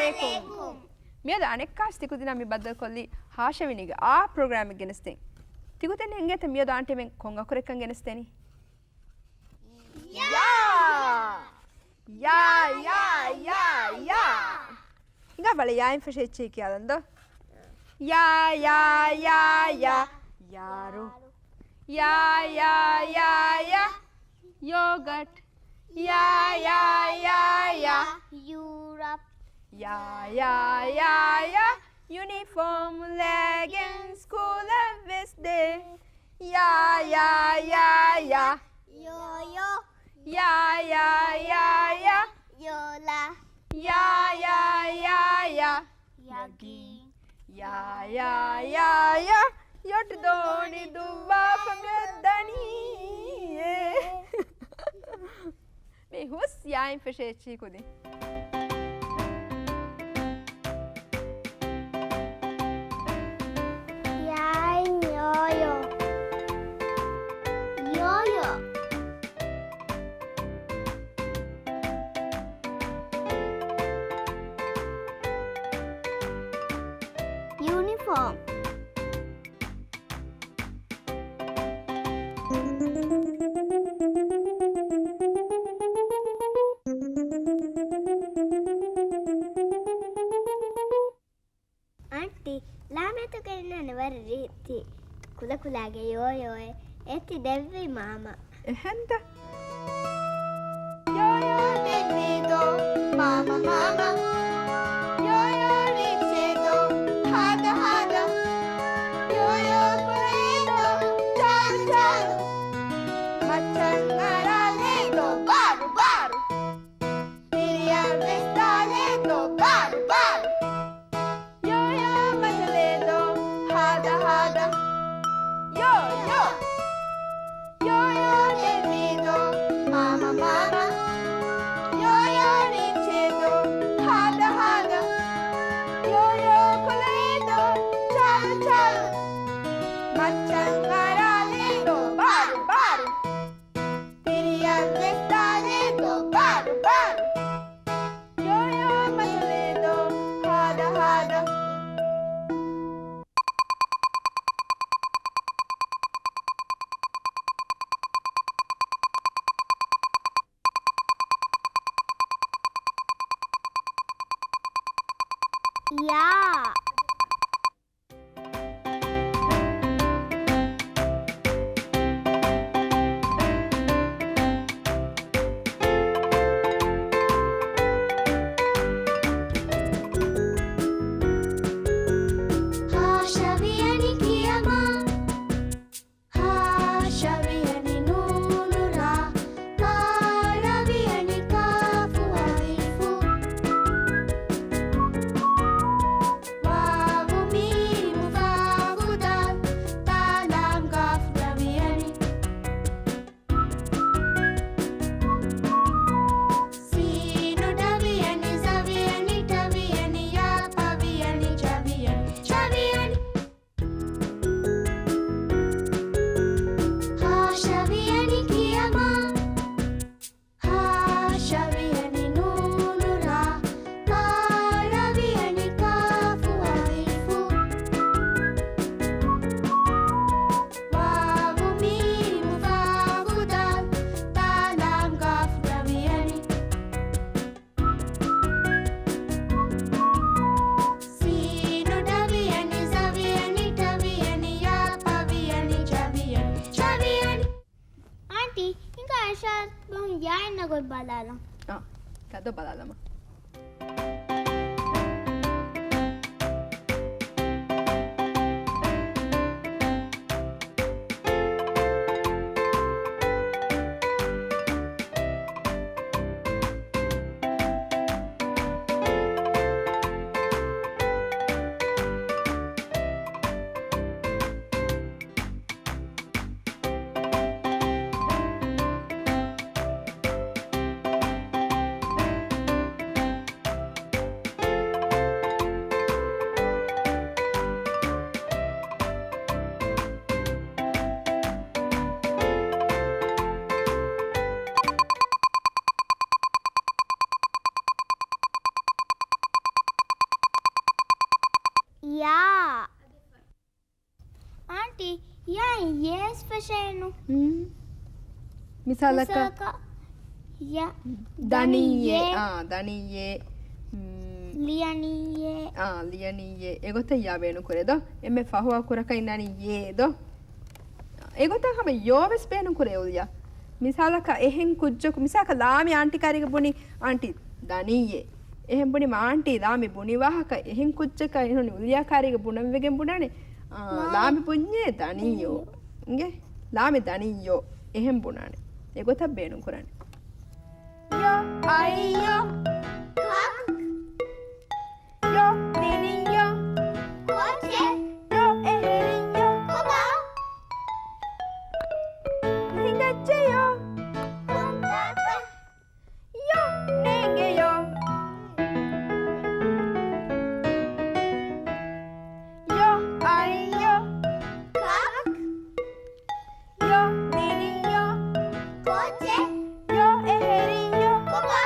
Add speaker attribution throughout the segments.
Speaker 1: alaikum. Miada anekkas tikudina mi badal kolli Haa Shaviyaniga a program genesten. Tikuten engeta miada ante men konga korekkan genesteni. Ya. Inga vale ya in fashecce kiyadando. Ya. Yaro. Ya. Yogurt. Ya.
Speaker 2: Europe.
Speaker 1: Ya. Uniform, leggings, school and vest day. Ya.
Speaker 2: Yo-yo.
Speaker 1: Ya.
Speaker 2: Yola.
Speaker 1: Ya.
Speaker 2: Yagi.
Speaker 1: Ya. Yot doni duwa from your dani. Me hus ya in fashecce kudi.
Speaker 2: Yo-yo. Uniform. Auntie, lame to get never riti. Kula kulage yo. Eti devvi mama.
Speaker 1: Ehenda.
Speaker 2: Yo devido, mama. Yo ricedo, hada. Yo corrido, chalo. Machangara ledo, baru. Iria vesta ledo, baru. Yo machaledo, hada. Yo devido, mama. Yo ricedo, hada. Yo corrido, chalo. Machangara ledo, baru. Iria vesta ledo, baru. Yo machaledo, hada. Yeah. Haa Shaviyani kiyama. Haa Shaviyani nunura. Haa Shaviyani kafu alifu. Wawu mimu fagudan. Talam gaf Shaviyani. Sinu Shaviyani, Shaviyani, Shaviyani, ya Shaviyani, Shaviyani. Haa Shaviyani kiyama. Haa Shaviyani nunura. Haa Shaviyani kafu alifu. Wawu mimu fagudan. Talam gaf Shaviyani. Sinu Shaviyani, Shaviyani, Shaviyani, ya Shaviyani. Auntie, inga Aishath bahun yain na koi balala.
Speaker 1: Kado balalama.
Speaker 2: Ja, yes verschijnen.
Speaker 1: Misalaka
Speaker 2: Ja.
Speaker 1: daniye daniye
Speaker 2: Lianiye.
Speaker 1: lianiye egota ya benu kuredo emme fahuwa kuraka inani ye do egota hama yoves benu kure ulya misalaka ehen kujjoku misaka lami aunty kariga buni aunty daniye ehen buni ma aunty lami buni wahaka ehen kujjaka ehuni ulya kariga bunam wegen bunane lami bunye daniyo nge lami daniyo ehen bunane egota benu kurane yo ayyo yo niniyo
Speaker 2: Koche.
Speaker 1: yo eheriyo
Speaker 2: Koba.
Speaker 1: hingacheyo
Speaker 2: Kontata.
Speaker 1: yo nengeyo yo ayyo
Speaker 2: Kak.
Speaker 1: yo niniyo
Speaker 2: Koche.
Speaker 1: yo eheriyo
Speaker 2: Koba.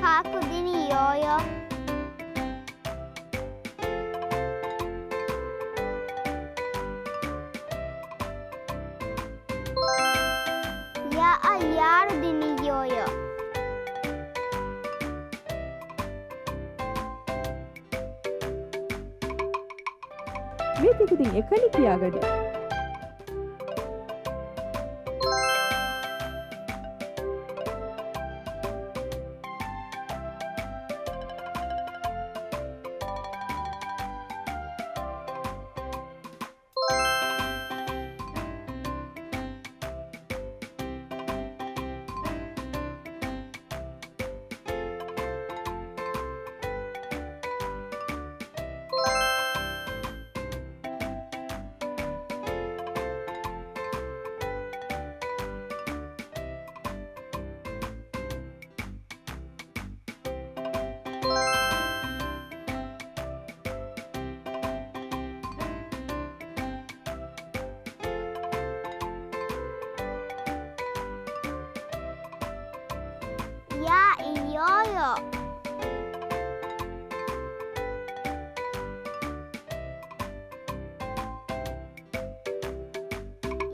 Speaker 2: Kakudini yoyo. Ya ayardini yoyo.
Speaker 1: මේ තිකුතින් එකනි කියාගඩි.
Speaker 2: Ya yoyo.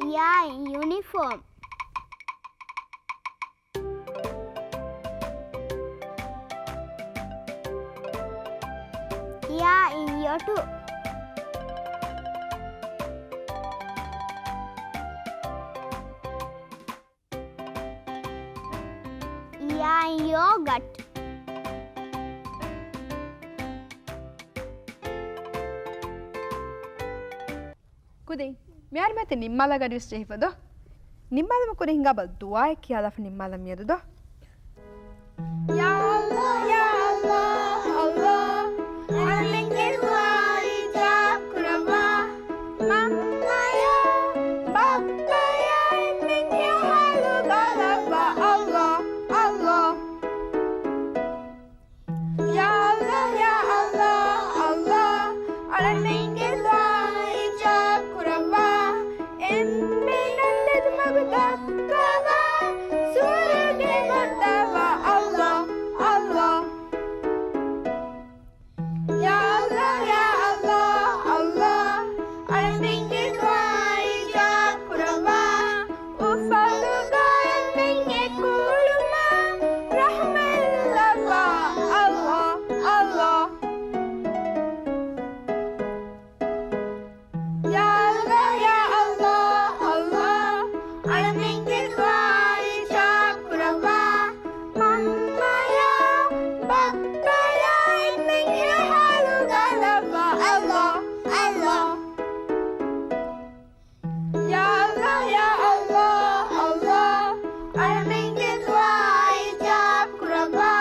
Speaker 2: Ya uniform. Ya yotu. Ya yogurt.
Speaker 1: ಕುದಿ ಮ್ಯಾರ ಮತ್ತೆ ನಿಮ್ಮಲ ಗಡಿ ಸ್ಟೇಹಿಪದೋ ನಿಮ್ಮಲ ಮಕುರೆ ಹಿಂಗ ಬ ದುಆ ಕಿಯಾಲಫ ನಿಮ್ಮಲ ಮಿಯದೋ ಯಾ ಅಲ್ಲಾಹ್ ಅಲ್ಲಾಹ್ ಅಲ್ಲಿಂಗೆ ದುಆ ಇಜಾಬ್ ಕುರವಾ ಮಮ್ಮಯ ಬಪ್ಪಯ ನಿಂಗೆ ಹಾಲು ಗಲಬ ಅಲ್ಲಾಹ್ ಅಲ್ಲಾಹ್ ಯಾ ಅಲ್ಲಾಹ್ ಅಲ್ಲಾಹ್ ಅಲ್ಲಿಂಗೆ ದುಆ ಇಜಾಬ್ ಕುರವಾ ಎಮ್ಮೆ ನನ್ನದು ಮಗುದಕ್ಕವ ಸೂರ್ಯಗೆ ಬಂದವ ಅಲ್ಲಾಹ್ ಅಲ್ಲಾಹ್ ಯಾ ಅಲ್ಲಾಹ್ ಅಲ್ಲಾಹ್ ಅಲ್ಲಿಂಗೆ ದುಆ ಇಜಾಬ್ ಕುರವಾ ಉಫಲುಗ ಎಮ್ಮೆಂಗೆ ಕೂಳುಮ ರಹಮಲ್ಲವ ಅಲ್ಲಾಹ್ ಅಲ್ಲಾಹ್ ಯಾ ಅಲ್ಲಾಹ್ ಅಲ್ಲಾಹ್ ಅಲ್ಲಿಂಗೆ ದುಆ ಇಜಾಬ್ ಕುರವಾ ಮಮ್ಮಯ ಬಪ್ಪಯ ಎಮ್ಮೆಂಗೆ ಹಾಲು ಗಲಬ ಅಲ್ಲಾಹ್ ಅಲ್ಲಾಹ್ ಯಾ ಅಲ್ಲಾಹ್ ಅಲ್ಲಾಹ್ ಅಲ್ಲಿಂಗೆ ದುಆ ಇಜಾಬ್ ಕುರವಾ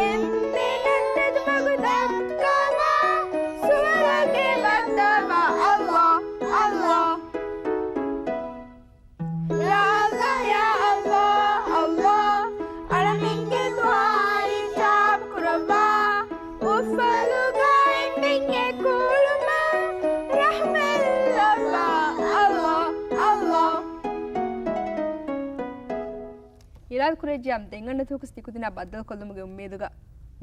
Speaker 1: ಎಮ್ಮೆ ನನ್ನದು ಮಗುದಕ್ಕವ ಸೂರಗೆ ಬಂದವ ಅಲ್ಲಾಹ್ ಅಲ್ಲಾಹ್ ಯಾ ಅಲ್ಲಾಹ್ ಅಲ್ಲಾಹ್ ಅಲ್ಲಿಂಗೆ ದುಆ ಇಜಾಬ್ ಕುರವಾ ಉಫಲುಗ ಎಮ್ಮೆಂಗೆ ಕೂಳುಮ ರಹಮಲ್ಲವ ಅಲ್ಲಾಹ್ ಅಲ್ಲಾಹ್ ಇರಾದ್ ಕುರೇಜಿ ಅಮ್ ತೆಂಗಣ್ಣ ತೂಕಸ್ ತಿಕುದಿನ ಬದ್ದಲ್ ಕೊಲ್ಲುಮುಗೆ ಉಮ್ಮೀದುಗ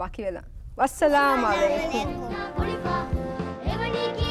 Speaker 1: ಬಾಕಿ ವೆಲ ವಸ್ಸಲಾಮ್ ಅಲೈಕುಂ
Speaker 2: Evadi ki